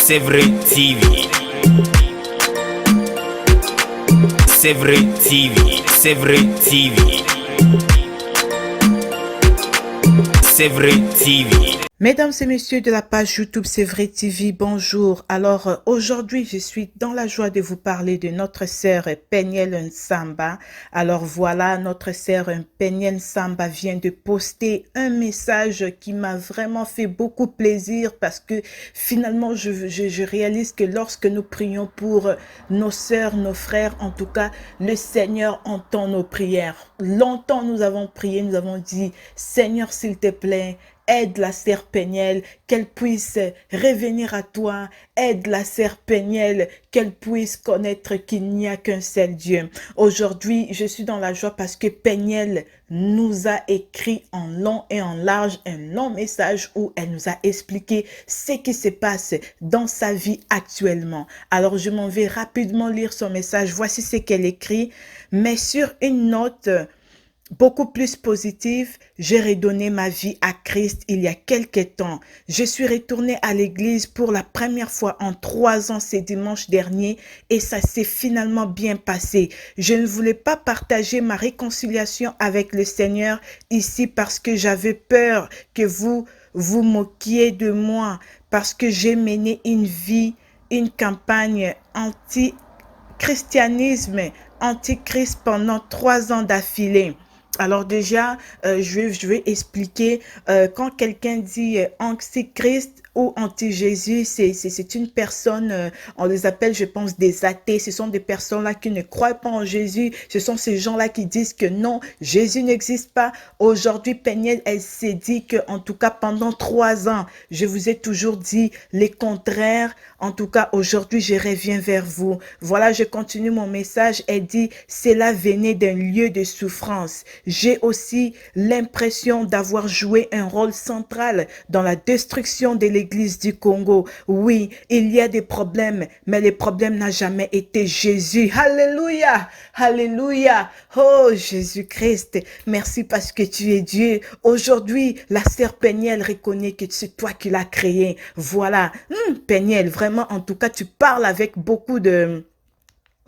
C'est vrai TV. C'est vrai TV. C'est vrai TV. C'est vrai TV. Mesdames et messieurs de la page YouTube C'est vrai TV, bonjour. Alors aujourd'hui, je suis dans la joie de vous parler de notre sœur Peniel Nsamba. Alors voilà, notre sœur Peniel Nsamba vient de poster un message qui m'a vraiment fait beaucoup plaisir parce que finalement, je réalise que lorsque nous prions pour nos sœurs, nos frères, en tout cas, le Seigneur entend nos prières. Longtemps, nous avons prié, nous avons dit, Seigneur, s'il te plaît, aide la sœur Peniel, qu'elle puisse revenir à toi. Aide la sœur Peniel, qu'elle puisse connaître qu'il n'y a qu'un seul Dieu. Aujourd'hui, je suis dans la joie parce que Peniel nous a écrit en long et en large un long message où elle nous a expliqué ce qui se passe dans sa vie actuellement. Alors, je m'en vais rapidement lire son message. Voici ce qu'elle écrit. Mais sur une note beaucoup plus positive, j'ai redonné ma vie à Christ il y a quelques temps. Je suis retournée à l'église pour la première fois en 3 ans ce dimanche dernier et ça s'est finalement bien passé. Je ne voulais pas partager ma réconciliation avec le Seigneur ici parce que j'avais peur que vous vous moquiez de moi parce que j'ai mené une campagne anti-christianisme, anti-Christ pendant 3 ans d'affilée. Alors déjà, je vais expliquer, quand quelqu'un dit anti-Christ ou anti-Jésus, c'est une personne, on les appelle, je pense, des athées. Ce sont des personnes-là qui ne croient pas en Jésus. Ce sont ces gens-là qui disent que non, Jésus n'existe pas. Aujourd'hui, Peniel, elle s'est dit que, en tout cas, pendant 3 ans, je vous ai toujours dit les contraires. En tout cas, aujourd'hui, je reviens vers vous. Voilà, je continue mon message. Elle dit, cela venait d'un lieu de souffrance. J'ai aussi l'impression d'avoir joué un rôle central dans la destruction de l'Église du Congo. Oui, il y a des problèmes, mais le problème n'a jamais été Jésus. Alléluia, alléluia. Oh Jésus-Christ, merci parce que tu es Dieu. Aujourd'hui, la sœur Peniel reconnaît que c'est toi qui l'as créé. Voilà, Peniel, vraiment, en tout cas, tu parles avec beaucoup de...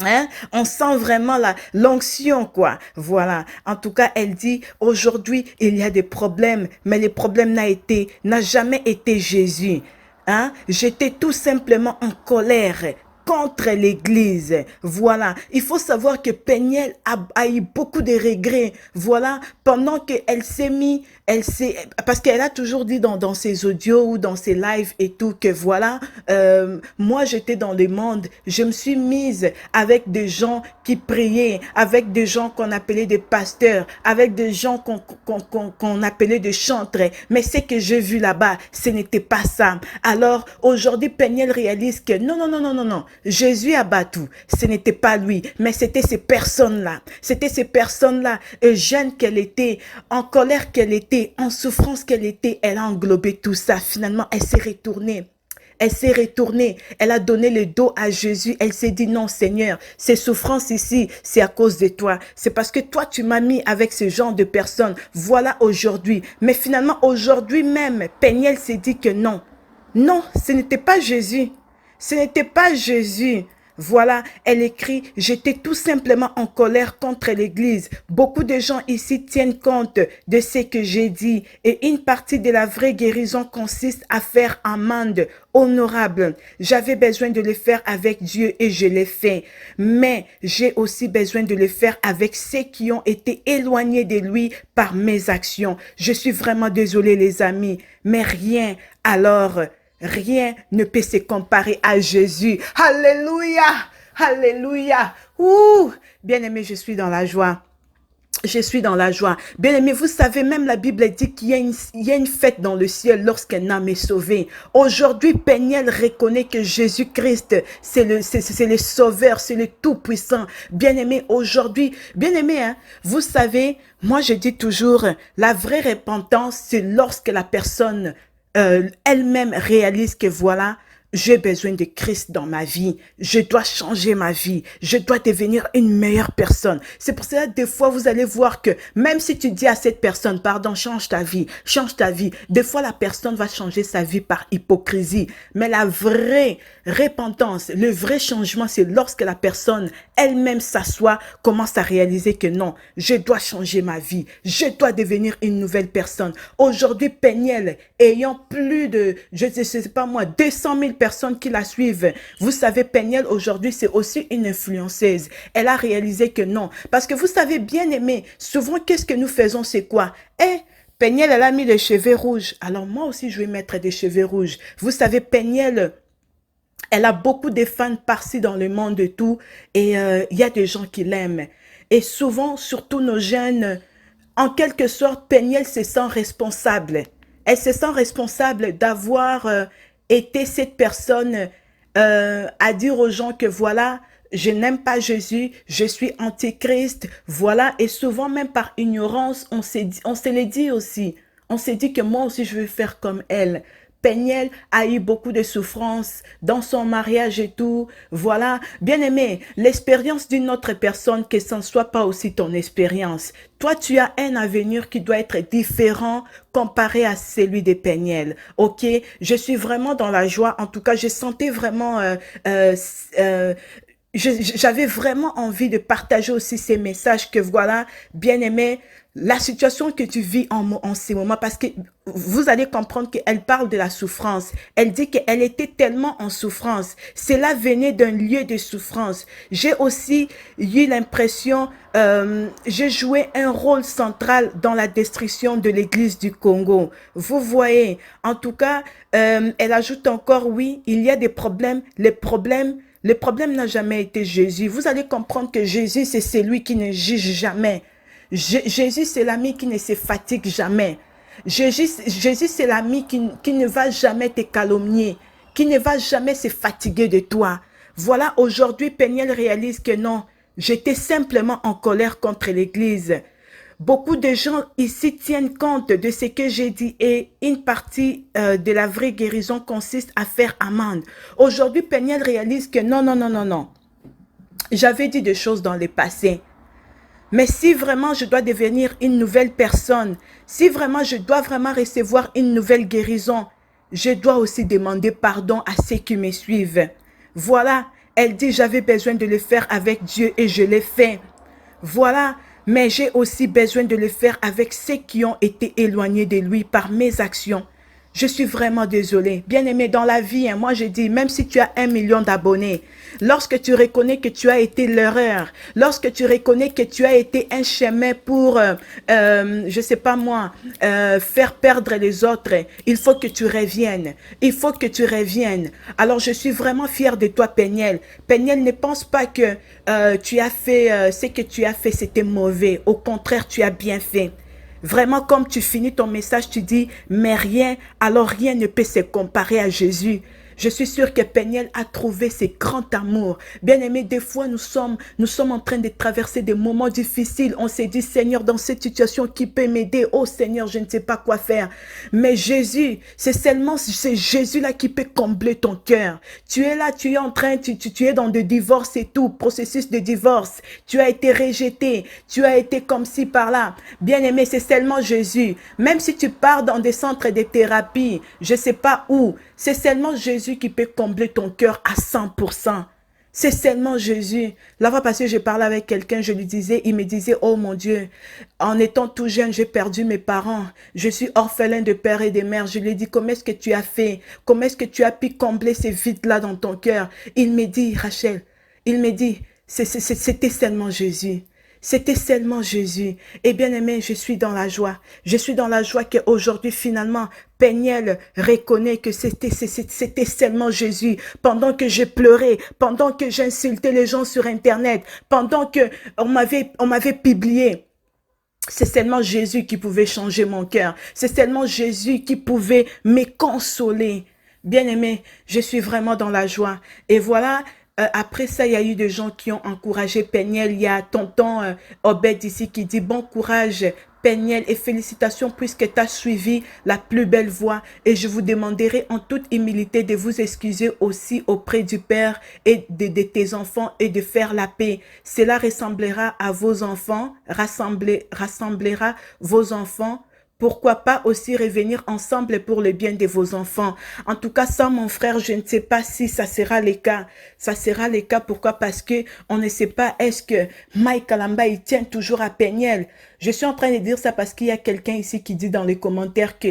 Hein? On sent vraiment l'onction, quoi. Voilà. En tout cas, elle dit, aujourd'hui, il y a des problèmes, mais le problème n'a jamais été Jésus. Hein? J'étais tout simplement en colère contre l'Église. Voilà. Il faut savoir que Peniel a eu beaucoup de regrets. Voilà. Pendant qu'elle parce qu'elle a toujours dit dans ses audios ou dans ses lives et tout que voilà, moi j'étais dans le monde, je me suis mise avec des gens qui priaient, avec des gens qu'on appelait des pasteurs, avec des gens qu'on appelait des chantres. Mais ce que j'ai vu là-bas, ce n'était pas ça. Alors aujourd'hui, Peniel réalise que non. Jésus a battu. Ce n'était pas lui, mais c'était ces personnes-là. C'était ces personnes-là, jeune qu'elle était, en colère qu'elle était, en souffrance qu'elle était. Elle a englobé tout ça. Finalement, elle s'est retournée. Elle s'est retournée, elle a donné le dos à Jésus, elle s'est dit non Seigneur, ces souffrances ici, c'est à cause de toi. C'est parce que toi tu m'as mis avec ce genre de personnes. Voilà aujourd'hui. Mais finalement aujourd'hui même, Peniel s'est dit que non. Non, ce n'était pas Jésus. Ce n'était pas Jésus. Voilà, elle écrit, j'étais tout simplement en colère contre l'Église. Beaucoup de gens ici tiennent compte de ce que j'ai dit et une partie de la vraie guérison consiste à faire amende honorable. J'avais besoin de le faire avec Dieu et je l'ai fait. Mais j'ai aussi besoin de le faire avec ceux qui ont été éloignés de lui par mes actions. Je suis vraiment désolée les amis, mais rien ne peut se comparer à Jésus. Alléluia, alléluia. Ouh, bien-aimé, je suis dans la joie. Je suis dans la joie. Bien aimé, vous savez, même la Bible dit qu'il y a une fête dans le ciel lorsqu'un âme est sauvé. Aujourd'hui, Peniel reconnaît que Jésus-Christ, c'est le sauveur, c'est le tout-puissant. Bien aimé, aujourd'hui, bien aimé, hein, vous savez, moi je dis toujours, la vraie repentance, c'est lorsque la personne elle-même réalise que voilà, j'ai besoin de Christ dans ma vie. Je dois changer ma vie. Je dois devenir une meilleure personne. C'est pour cela, des fois, vous allez voir que même si tu dis à cette personne, pardon, change ta vie, des fois, la personne va changer sa vie par hypocrisie. Mais la vraie repentance, le vrai changement, c'est lorsque la personne elle-même s'assoit, commence à réaliser que non, je dois changer ma vie. Je dois devenir une nouvelle personne. Aujourd'hui, Peniel, ayant plus de, je ne sais pas moi, 200 000 personnes qui la suivent. Vous savez, Peniel, aujourd'hui, c'est aussi une influenceuse. Elle a réalisé que non. Parce que vous savez, bien aimé, souvent, qu'est-ce que nous faisons, c'est quoi? Peniel, elle a mis les cheveux rouges. Alors, moi aussi, je vais mettre des cheveux rouges. Vous savez, Peniel, elle a beaucoup de fans par-ci dans le monde et tout. Et il y a des gens qui l'aiment. Et souvent, surtout nos jeunes, en quelque sorte, Peniel se sent responsable. Elle se sent responsable d'avoir été cette personne à dire aux gens que voilà, je n'aime pas Jésus, je suis antichrist, voilà. Et souvent, même par ignorance, on se l'est dit aussi. On s'est dit que moi aussi, je veux faire comme elle. Peniel a eu beaucoup de souffrances dans son mariage et tout. Voilà, bien aimé, l'expérience d'une autre personne, que ce ne soit pas aussi ton expérience. Toi, tu as un avenir qui doit être différent comparé à celui de Peniel. Ok, je suis vraiment dans la joie. En tout cas, je sentais vraiment... j'avais vraiment envie de partager aussi ces messages que voilà, bien aimé, la situation que tu vis en ces moments, parce que vous allez comprendre qu'elle parle de la souffrance. Elle dit qu'elle était tellement en souffrance. Cela venait d'un lieu de souffrance. J'ai aussi eu l'impression, j'ai joué un rôle central dans la destruction de l'église du Congo. Vous voyez, en tout cas, elle ajoute encore, oui, il y a des problèmes, le problème n'a jamais été Jésus. Vous allez comprendre que Jésus, c'est celui qui ne juge jamais. Jésus, c'est l'ami qui ne se fatigue jamais. Jésus, c'est l'ami qui ne va jamais te calomnier, qui ne va jamais se fatiguer de toi. Voilà, aujourd'hui, Peniel réalise que non, j'étais simplement en colère contre l'Église. Beaucoup de gens ici tiennent compte de ce que j'ai dit et une partie de la vraie guérison consiste à faire amende. Aujourd'hui, Peniel réalise que non, non, non, non, non. J'avais dit des choses dans le passé. Mais si vraiment je dois devenir une nouvelle personne, si vraiment je dois vraiment recevoir une nouvelle guérison, je dois aussi demander pardon à ceux qui me suivent. Voilà, elle dit j'avais besoin de le faire avec Dieu et je l'ai fait. Voilà, mais j'ai aussi besoin de le faire avec ceux qui ont été éloignés de lui par mes actions. Je suis vraiment désolée. Bien-aimé, dans la vie, hein, moi je dis, même si tu as 1 million d'abonnés, lorsque tu reconnais que tu as été l'erreur, lorsque tu reconnais que tu as été un chemin pour, je sais pas moi, faire perdre les autres, il faut que tu reviennes. Il faut que tu reviennes. Alors je suis vraiment fière de toi, Peniel. Peniel, ne pense pas que tu as fait, ce que tu as fait, c'était mauvais. Au contraire, tu as bien fait. Vraiment, comme tu finis ton message, tu dis, mais rien, alors rien ne peut se comparer à Jésus. Je suis sûre que Peniel a trouvé ce grand amour. Bien aimé, des fois, nous sommes en train de traverser des moments difficiles. On s'est dit, Seigneur, dans cette situation, qui peut m'aider? Oh Seigneur, je ne sais pas quoi faire. Mais Jésus, c'est Jésus-là qui peut combler ton cœur. Tu es là, tu es en train, tu es dans le divorce et tout, processus de divorce. Tu as été rejeté, tu as été comme ci par là. Bien aimé, c'est seulement Jésus. Même si tu pars dans des centres de thérapie, je ne sais pas où, c'est seulement Jésus qui peut combler ton cœur à 100%. C'est seulement Jésus. La fois passée, je parlais avec quelqu'un, je lui disais, il me disait, oh mon Dieu, en étant tout jeune, j'ai perdu mes parents. Je suis orphelin de père et de mère. Je lui ai dit, comment est-ce que tu as fait? Comment est-ce que tu as pu combler ces vides-là dans ton cœur? Il me dit, Rachel, il me dit, c'était seulement Jésus. C'était seulement Jésus. Et bien aimé, je suis dans la joie. Je suis dans la joie qu'aujourd'hui, finalement, Peniel reconnaît que c'était seulement Jésus. Pendant que je pleurais, pendant que j'insultais les gens sur Internet, pendant que on m'avait publié, c'est seulement Jésus qui pouvait changer mon cœur. C'est seulement Jésus qui pouvait me consoler. Bien aimé, je suis vraiment dans la joie. Et voilà, après ça, il y a eu des gens qui ont encouragé Peniel. Il y a tonton Obed ici qui dit bon courage Peniel, et félicitations puisque tu as suivi la plus belle voie. Et je vous demanderai en toute humilité de vous excuser aussi auprès du Père et de tes enfants et de faire la paix. Cela ressemblera à vos enfants, rassemblera vos enfants. Pourquoi pas aussi revenir ensemble pour le bien de vos enfants. En tout cas, ça, mon frère, je ne sais pas si ça sera le cas. Ça sera le cas. Pourquoi? Parce que on ne sait pas est-ce que Mike Kalamba, il tient toujours à Peniel. Je suis en train de dire ça parce qu'il y a quelqu'un ici qui dit dans les commentaires que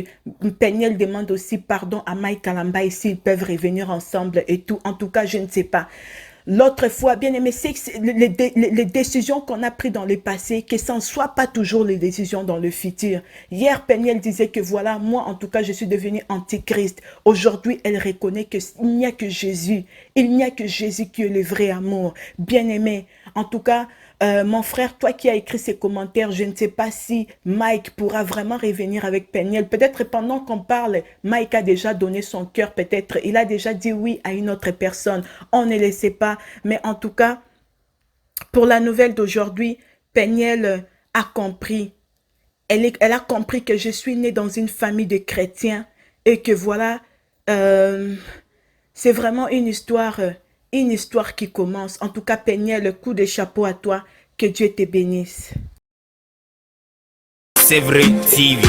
Peniel demande aussi pardon à Mike Kalamba et s'ils peuvent revenir ensemble et tout. En tout cas, je ne sais pas. L'autre fois, bien aimé, c'est les décisions qu'on a prises dans le passé, que ce ne soit pas toujours les décisions dans le futur. Hier, Peniel disait que voilà, moi en tout cas, je suis devenu antichrist. Aujourd'hui, elle reconnaît qu'il n'y a que Jésus. Il n'y a que Jésus qui est le vrai amour. Bien aimé, en tout cas, mon frère, toi qui as écrit ces commentaires, je ne sais pas si Mike pourra vraiment revenir avec Peniel. Peut-être pendant qu'on parle, Mike a déjà donné son cœur, peut-être il a déjà dit oui à une autre personne. On ne le sait pas, mais en tout cas, pour la nouvelle d'aujourd'hui, Peniel a compris. Elle a compris que je suis née dans une famille de chrétiens et que voilà, c'est vraiment une histoire qui commence. En tout cas, Peniel, coup de chapeau à toi. Que Dieu te bénisse. C'est vrai TV.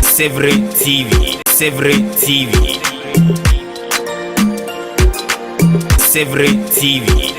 C'est vrai TV. C'est vrai TV. C'est vrai TV.